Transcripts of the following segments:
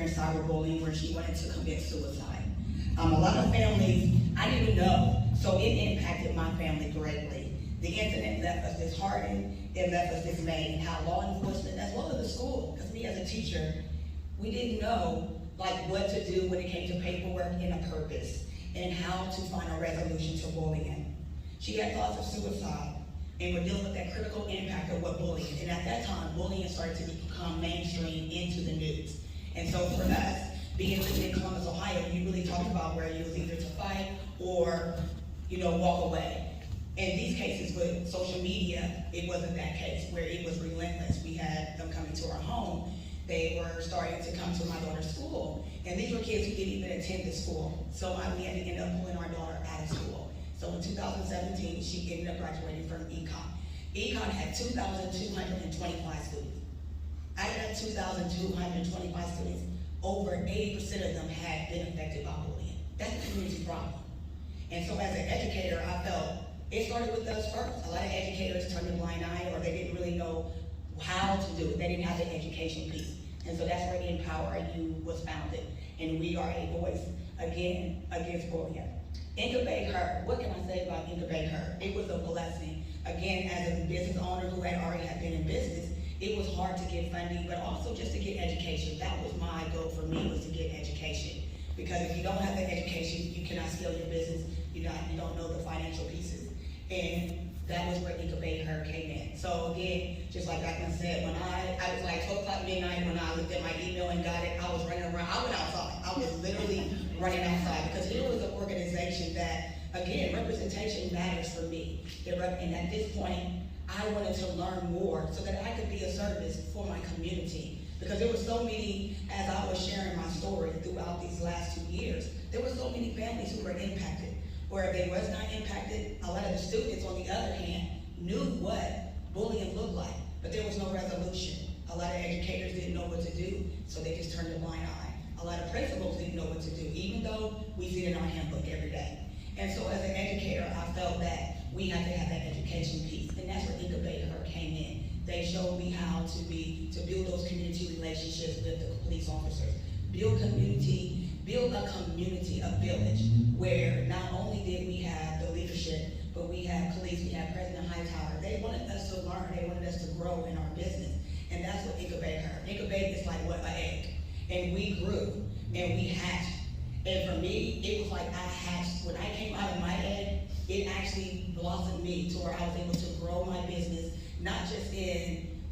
cyberbullying where she wanted to commit suicide. A lot of families, I didn't know, so it impacted my family greatly. The incident left us disheartened, it left us dismayed, and how law enforcement, as well as the school, because me as a teacher, we didn't know what to do when it came to paperwork and a purpose, and how to find a resolution to bullying. She had thoughts of suicide, and we're dealing with that critical impact of what bullying is. And at that time, bullying started to become mainstream into the news. And so for us, being living in Columbus, Ohio, you really talked about where you was either to fight or, walk away. In these cases with social media, it wasn't that case where it was relentless. We had them coming to our home. They were starting to come to my daughter's school. And these were kids who didn't even attend the school. So we had to end up pulling our daughter out of school. So in 2017, she ended up graduating from Econ. Econ had 2,225 students. Out of that 2,225 students, over 80% of them had been affected by bullying. That's a community problem. And so as an educator, I felt it started with us first. A lot of educators turned a blind eye, or they didn't really know how to do it. They didn't have the education piece. And so that's where Empower You was founded. And we are a voice, again, against bullying. Incubate Her. What can I say about Incubate Her? It was a blessing. Again, as a business owner who had already been in business, it was hard to get funding, but also just to get education. That was my goal for me, was to get education. Because if you don't have the education, you cannot scale your business. You don't know the financial pieces. And that was where Incubate Her came in. So again, just like I said, when I was like 12 o'clock midnight when I looked at my email and got it, I was running around. I went outside. I was literally running outside because here was an organization that, again, representation matters for me. And at this point, I wanted to learn more so that I could be a service for my community. Because there were so many, as I was sharing my story throughout these last 2 years, there were so many families who were impacted. Where if they was not impacted, a lot of the students, on the other hand, knew what bullying looked like, but there was no resolution. A lot of educators didn't know what to do, so they just turned a blind eye. A lot of principals didn't know what to do, even though we see it in our handbook every day. And so as an educator, I felt that we had to have that education piece, and that's where Incubate Her came in. They showed me how to build those community relationships with the police officers, build a community, a village, where not only did we have the leadership, but we had police, we had President Hightower. They wanted us to learn, they wanted us to grow in our business, and that's what Incubate Her. Incubate is like an egg, and we grew, and we hatched. And for me, it was like I hatched. When I came out of my egg, it actually blossomed me to where I was able to grow my business, not just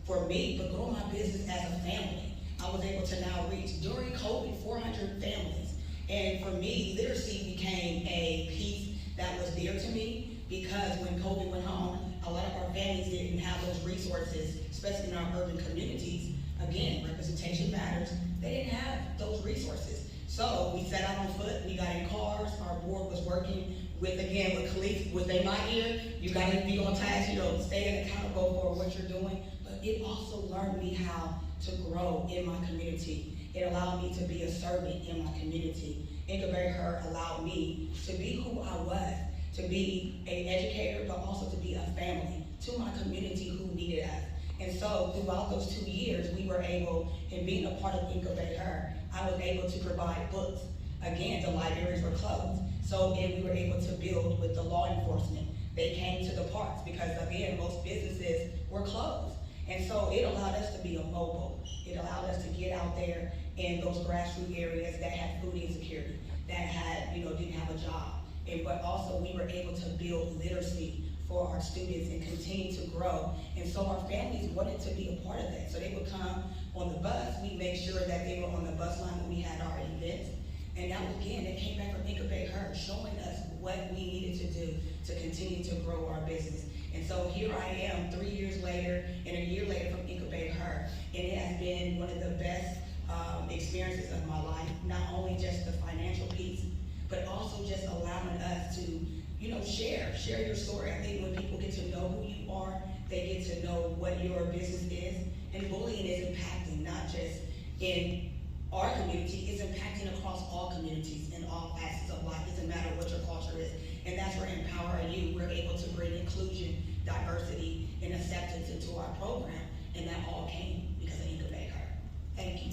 for me, but grow my business as a family. I was able to now reach, during COVID, 400 families. And for me, literacy became a piece that was dear to me, because when COVID went home, a lot of our families didn't have those resources, especially in our urban communities. Again, representation matters. They didn't have those resources. So we set out on foot, we got in cars, our board was working with Cleesia, was they my ear? You gotta be on task, staying accountable for what you're doing. But it also learned me how to grow in my community. It allowed me to be a servant in my community. Incubate Her allowed me to be who I was, to be an educator, but also to be a family to my community who needed us. And so throughout those 2 years, we were able, in being a part of Incubate Her, I was able to provide books. Again, the libraries were closed. And we were able to build with the law enforcement. They came to the parks because, again, most businesses were closed. And so it allowed us to be immobile. It allowed us to get out there in those grassroots areas that had food insecurity, that had, didn't have a job. But also we were able to build literacy for our students and continue to grow. And so our families wanted to be a part of that. So they would come on the bus. We made sure that they were on the bus line when we had our events. And that was, again, it came back from Incubate Her, showing us what we needed to do to continue to grow our business. And so here I am 3 years later, and a year later from Incubate Her, and it has been one of the best experiences of my life. Not only just the financial piece, but also just allowing us to, share your story. I think when people get to know who you are, they get to know what your business is. And bullying is impacting not just in our community, it's impacting across all communities in all facets of life. It doesn't matter what your culture is. And that's where Empower You, we're able to bring inclusion, diversity, and acceptance into our program. And that all came because of Incubate Her. Thank you.